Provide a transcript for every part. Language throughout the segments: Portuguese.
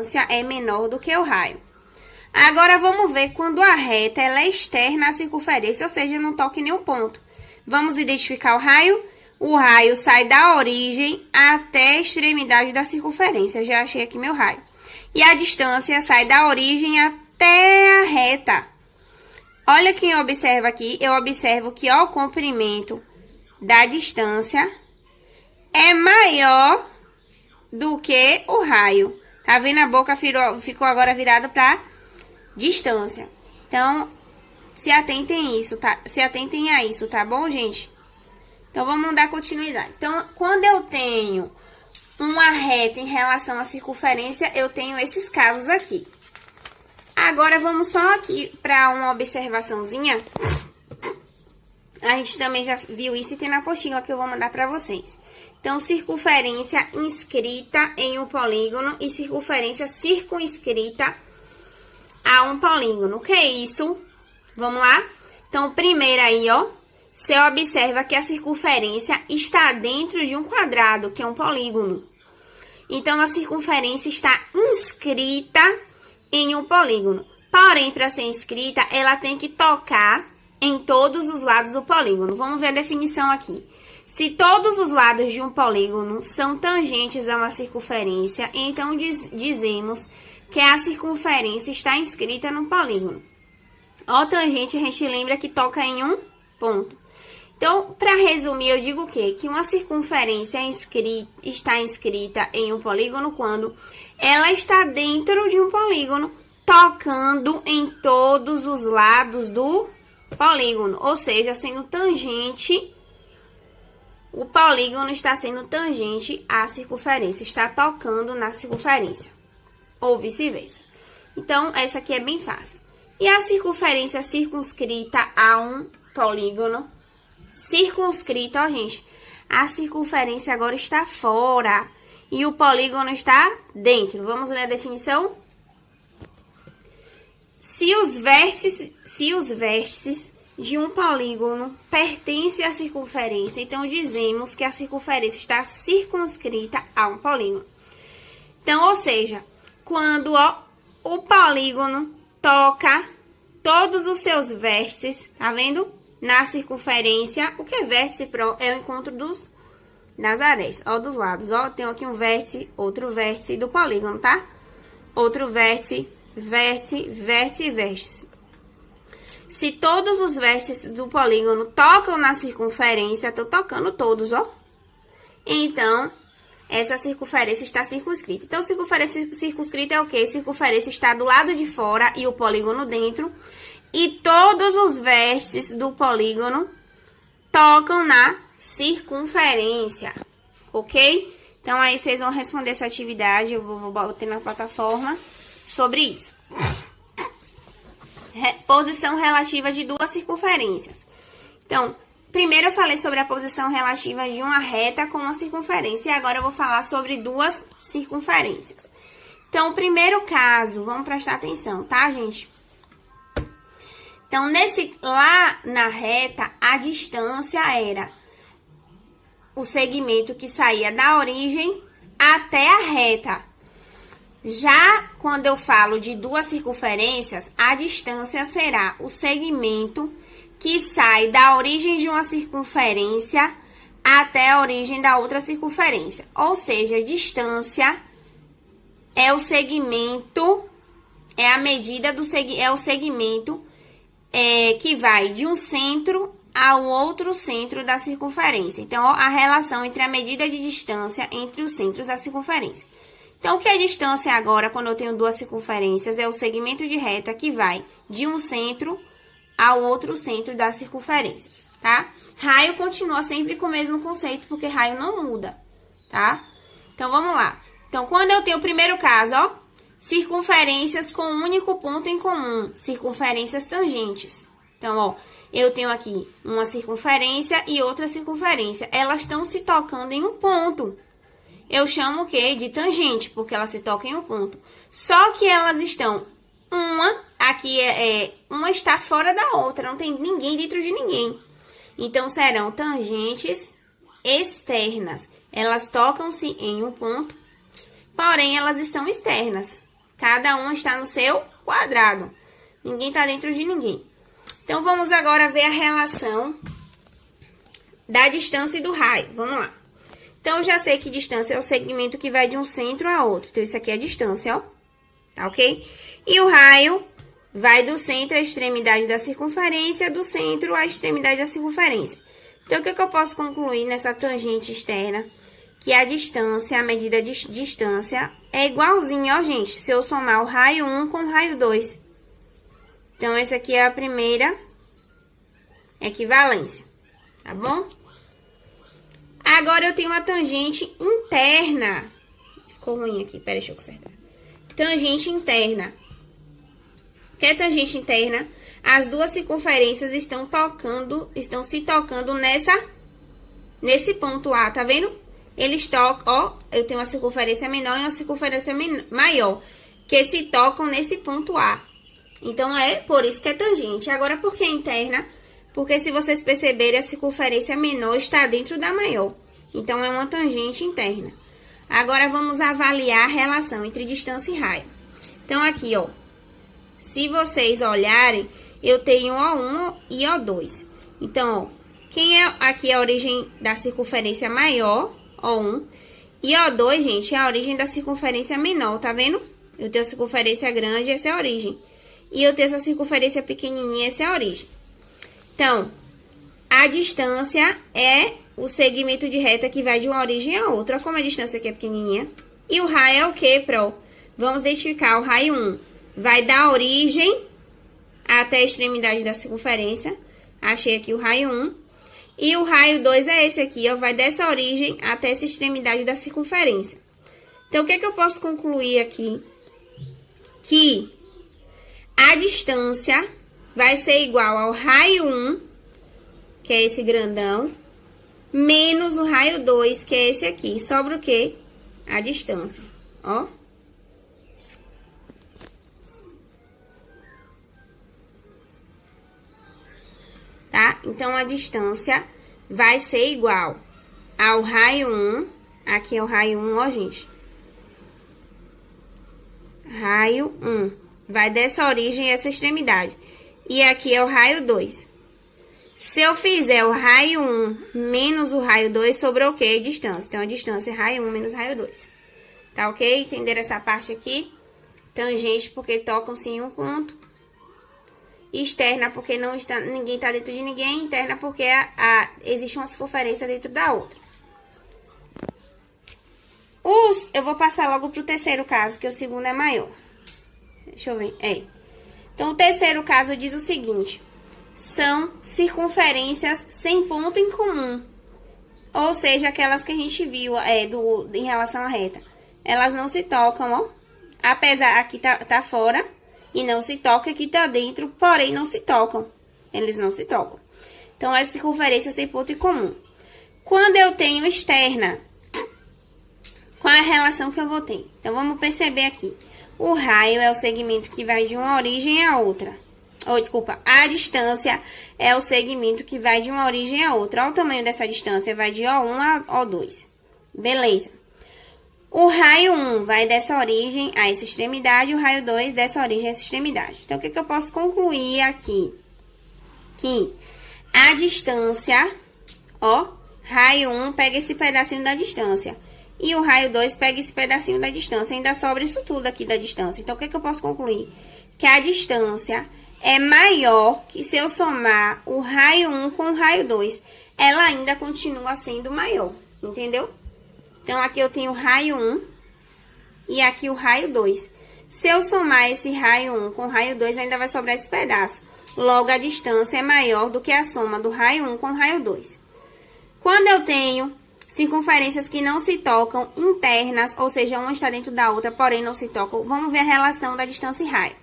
distância é menor do que o raio. Agora, vamos ver quando a reta ela é externa à circunferência, ou seja, não toca em nenhum ponto. Vamos identificar o raio? O raio sai da origem até a extremidade da circunferência. Já achei aqui meu raio. E a distância sai da origem até a reta. Olha quem observa aqui. Eu observo que ó, o comprimento da distância é maior do que o raio. Tá vendo? A boca ficou agora virada para distância. Então, se atentem a isso, tá bom, gente? Então, vamos dar continuidade. Então, quando eu tenho uma reta em relação à circunferência, eu tenho esses casos aqui. Agora, vamos só aqui para uma observaçãozinha. A gente também já viu isso e tem na apostila que eu vou mandar para vocês. Então, circunferência inscrita em um polígono e circunferência circunscrita a um polígono. O que é isso? Vamos lá? Então, primeiro aí, ó, você observa que a circunferência está dentro de um quadrado, que é um polígono. Então, a circunferência está inscrita em um polígono. Porém, para ser inscrita, ela tem que tocar em todos os lados do polígono. Vamos ver a definição aqui. Se todos os lados de um polígono são tangentes a uma circunferência, então dizemos que a circunferência está inscrita no polígono. Ó, tangente, a gente lembra que toca em um ponto. Então, para resumir, eu digo o quê? Que uma circunferência está inscrita em um polígono quando ela está dentro de um polígono, tocando em todos os lados do polígono, ou seja, sendo tangente. O polígono está sendo tangente à circunferência, está tocando na circunferência, ou vice-versa. Então, essa aqui é bem fácil. E a circunferência circunscrita a um polígono? Circunscrita, ó, gente, a circunferência agora está fora e o polígono está dentro. Vamos ler a definição? Se os vértices de um polígono pertence à circunferência, então dizemos que a circunferência está circunscrita a um polígono. Então, ou seja, quando o polígono toca todos os seus vértices, tá vendo? Na circunferência, o que é vértice? É o encontro das arestas, ó, dos lados, ó. Tem aqui um vértice, outro vértice do polígono, tá? Outro vértice, vértice, vértice e vértice. Se todos os vértices do polígono tocam na circunferência, tô tocando todos, ó. Então, essa circunferência está circunscrita. Então, circunferência circunscrita é o quê? Circunferência está do lado de fora e o polígono dentro. E todos os vértices do polígono tocam na circunferência, ok? Então, aí vocês vão responder essa atividade, eu vou botar na plataforma sobre isso. Posição relativa de duas circunferências. Então, primeiro eu falei sobre a posição relativa de uma reta com uma circunferência. E agora eu vou falar sobre duas circunferências. Então, o primeiro caso, vamos prestar atenção, tá, gente? Então, lá na reta, a distância era o segmento que saía da origem até a reta. Já quando eu falo de duas circunferências, a distância será o segmento que sai da origem de uma circunferência até a origem da outra circunferência. Ou seja, a distância é o segmento, é a medida do segmento que vai de um centro ao outro centro da circunferência. Então, ó, a relação entre a medida de distância entre os centros da circunferência. Então, o que é distância agora, quando eu tenho duas circunferências, é o segmento de reta que vai de um centro ao outro centro das circunferências, tá? Raio continua sempre com o mesmo conceito, porque raio não muda, tá? Então, vamos lá. Então, quando eu tenho o primeiro caso, ó, circunferências com um único ponto em comum, circunferências tangentes. Então, ó, eu tenho aqui uma circunferência e outra circunferência. Elas estão se tocando em um ponto. Eu chamo o quê? De tangente, porque elas se tocam em um ponto. Só que elas estão, uma está fora da outra, não tem ninguém dentro de ninguém. Então, serão tangentes externas. Elas tocam-se em um ponto, porém, elas estão externas. Cada um está no seu quadrado. Ninguém está dentro de ninguém. Então, vamos agora ver a relação da distância e do raio. Vamos lá. Então, eu já sei que distância é o segmento que vai de um centro a outro. Então, isso aqui é a distância, ó. Tá ok? E o raio vai do centro à extremidade da circunferência, do centro à extremidade da circunferência. Então, o que eu posso concluir nessa tangente externa? Que a distância, a medida de distância, é igualzinha, ó, gente, se eu somar o raio 1 com o raio 2. Então, essa aqui é a primeira equivalência, tá bom? Agora, eu tenho uma tangente interna. Ficou ruim aqui, peraí, deixa eu consertar. Tangente interna. O que é tangente interna? As duas circunferências estão se tocando nesse ponto A, tá vendo? Eles tocam, ó, eu tenho uma circunferência menor e uma circunferência maior, que se tocam nesse ponto A. Então, é por isso que é tangente. Agora, por que interna? Porque se vocês perceberem, a circunferência menor está dentro da maior. Então, é uma tangente interna. Agora, vamos avaliar a relação entre distância e raio. Então, aqui, ó, se vocês olharem, eu tenho O1 e O2. Então, ó, quem é aqui a origem da circunferência maior, O1, e O2, gente, é a origem da circunferência menor, tá vendo? Eu tenho a circunferência grande, essa é a origem. E eu tenho essa circunferência pequenininha, essa é a origem. Então, a distância é o segmento de reta que vai de uma origem a outra. Olha como a distância aqui é pequenininha. E o raio é o quê, Pro? Vamos identificar o raio 1. Vai da origem até a extremidade da circunferência. Achei aqui o raio 1. E o raio 2 é esse aqui, ó. Vai dessa origem até essa extremidade da circunferência. Então, o que é que eu posso concluir aqui? Que a distância vai ser igual ao raio 1, que é esse grandão, menos o raio 2, que é esse aqui. Sobra o quê? A distância, ó. Tá? Então, a distância vai ser igual ao raio 1. Aqui é o raio 1, ó, gente. Raio 1. Vai dessa origem a essa extremidade. E aqui é o raio 2. Se eu fizer o raio 1 menos o raio 2, sobrou o quê? Distância. Então, a distância é raio 1 menos raio 2. Tá ok? Entenderam essa parte aqui? Tangente, porque tocam-se em um ponto. Externa, porque não está, ninguém está dentro de ninguém. Interna, porque existe uma circunferência dentro da outra. Eu vou passar logo para o terceiro caso, que o segundo é maior. Deixa eu ver. Então, o terceiro caso diz o seguinte. São circunferências sem ponto em comum. Ou seja, aquelas que a gente viu em relação à reta. Elas não se tocam, ó. Apesar, aqui tá fora e não se toca. Aqui tá dentro, porém não se tocam. Eles não se tocam. Então, é circunferência sem ponto em comum. Quando eu tenho externa, qual é a relação que eu vou ter? Então, vamos perceber aqui. O raio é o segmento que vai de uma origem a outra. Desculpa, a distância é o segmento que vai de uma origem a outra. Olha o tamanho dessa distância, vai de O1 a O2. Beleza. O raio 1 vai dessa origem a essa extremidade, o raio 2 dessa origem a essa extremidade. Então, o que eu posso concluir aqui? Que a distância, ó, raio 1 pega esse pedacinho da distância. E o raio 2 pega esse pedacinho da distância. Ainda sobra isso tudo aqui da distância. Então, o que eu posso concluir? Que a distância é maior que se eu somar o raio 1 com o raio 2. Ela ainda continua sendo maior. Entendeu? Então, aqui eu tenho o raio 1 e aqui o raio 2. Se eu somar esse raio 1 com o raio 2, ainda vai sobrar esse pedaço. Logo, a distância é maior do que a soma do raio 1 com o raio 2. Quando eu tenho circunferências que não se tocam, internas, ou seja, uma está dentro da outra, porém não se tocam, vamos ver a relação da distância e raio.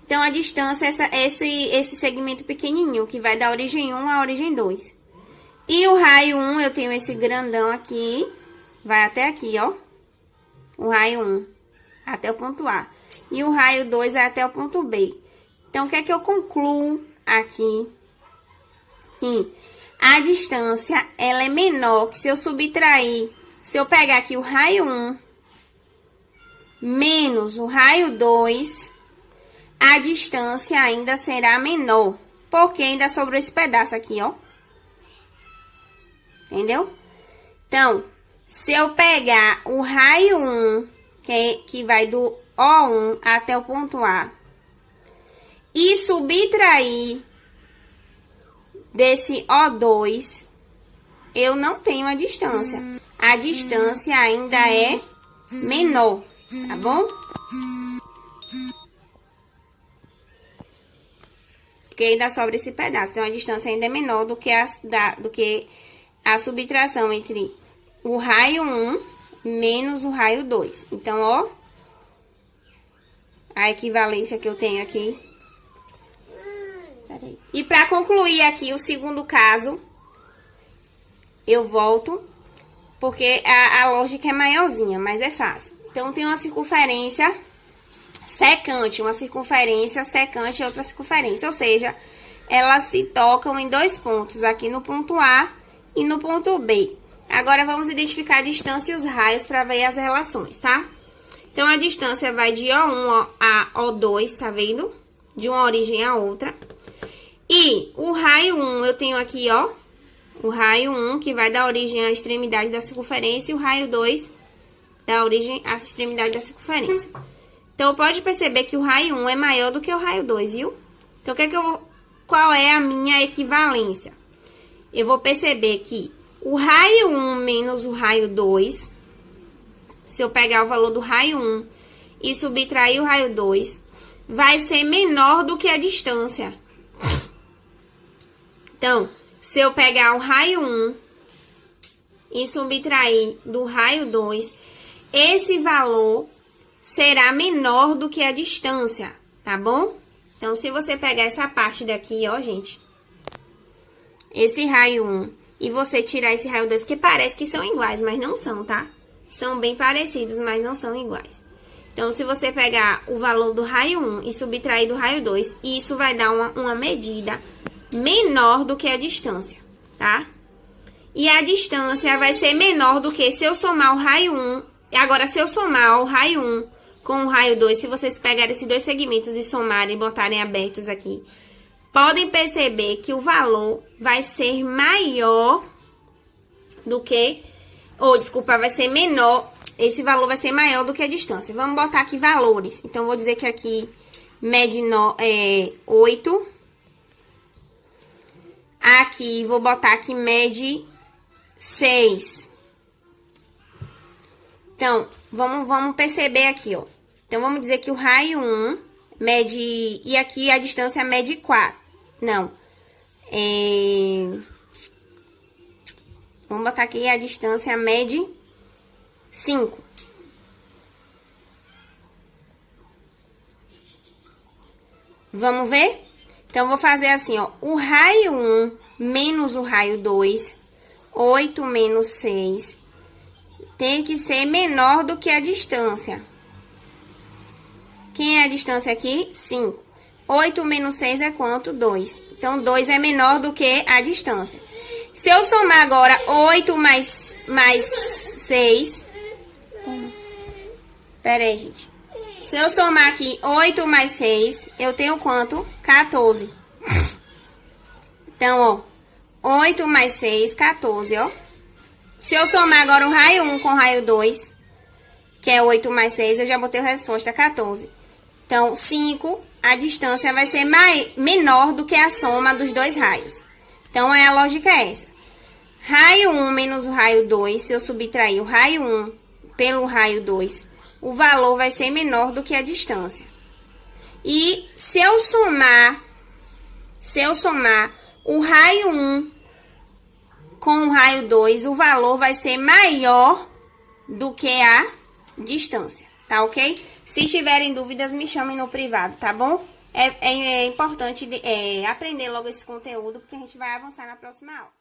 Então, a distância é esse segmento pequenininho, que vai da origem 1 à origem 2. E o raio 1, eu tenho esse grandão aqui, vai até aqui, ó. O raio 1, até o ponto A. E o raio 2 é até o ponto B. Então, o que é que eu concluo aqui? Que a distância, ela é menor que se eu subtrair, se eu pegar aqui o raio 1 menos o raio 2, a distância ainda será menor. Porque ainda sobrou esse pedaço aqui, ó. Entendeu? Então, se eu pegar o raio 1, que vai do O1 até o ponto A, e subtrair desse O2, eu não tenho a distância. A distância ainda é menor, tá bom? Porque ainda sobra esse pedaço. Então, a distância ainda é menor do que a subtração entre o raio 1 menos o raio 2. Então, ó, a equivalência que eu tenho aqui. Peraí. E para concluir aqui o segundo caso, eu volto, porque a lógica é maiorzinha, mas é fácil. Então, tem uma circunferência secante, e outra circunferência, ou seja, elas se tocam em dois pontos, aqui no ponto A e no ponto B. Agora, vamos identificar a distância e os raios para ver as relações, tá? Então, a distância vai de O1 a O2, tá vendo? De uma origem a outra. E o raio 1, eu tenho aqui, ó, o raio 1, que vai dar origem à extremidade da circunferência, e o raio 2 dá origem à extremidade da circunferência. Então, pode perceber que o raio 1 é maior do que o raio 2, viu? Então, qual é a minha equivalência? Eu vou perceber que o raio 1 menos o raio 2, se eu pegar o valor do raio 1 e subtrair o raio 2, vai ser menor do que a distância. Então, se eu pegar o raio 1 e subtrair do raio 2, esse valor será menor do que a distância, tá bom? Então, se você pegar essa parte daqui, ó, gente, esse raio 1, e você tirar esse raio 2, que parece que são iguais, mas não são, tá? São bem parecidos, mas não são iguais. Então, se você pegar o valor do raio 1 e subtrair do raio 2, isso vai dar uma medida menor do que a distância, tá? E a distância vai ser menor do que se eu somar o raio 1. Agora, se eu somar o raio 1 com o raio 2, se vocês pegarem esses dois segmentos e somarem e botarem abertos aqui, podem perceber que o valor vai ser maior do que... vai ser menor. Esse valor vai ser maior do que a distância. Vamos botar aqui valores. Então, vou dizer que aqui mede 8. Aqui, vou botar que mede 6. Então, vamos perceber aqui, ó. Então, vamos dizer que o raio 1 mede... E aqui a distância mede 4. Não. Vamos botar aqui a distância mede 5. Vamos ver? Então, vou fazer assim, ó. O raio 1 menos o raio 2, 8 menos 6, tem que ser menor do que a distância. Quem é a distância aqui? 5. 8 menos 6 é quanto? 2. Então, 2 é menor do que a distância. Se eu somar agora 8 mais 6... Pera aí, gente. Se eu somar aqui 8 mais 6, eu tenho quanto? 14. Então, ó, 8 mais 6, 14, ó. Se eu somar agora o raio 1 com o raio 2, que é 8 mais 6, eu já botei a resposta 14. Então, 5, a distância vai ser menor do que a soma dos dois raios. Então, a lógica é essa. Raio 1 menos o raio 2, se eu subtrair o raio 1 pelo raio 2, o valor vai ser menor do que a distância. E se eu somar o raio 1 com o raio 2, o valor vai ser maior do que a distância, tá ok? Se tiverem dúvidas, me chamem no privado, tá bom? É importante aprender logo esse conteúdo, porque a gente vai avançar na próxima aula.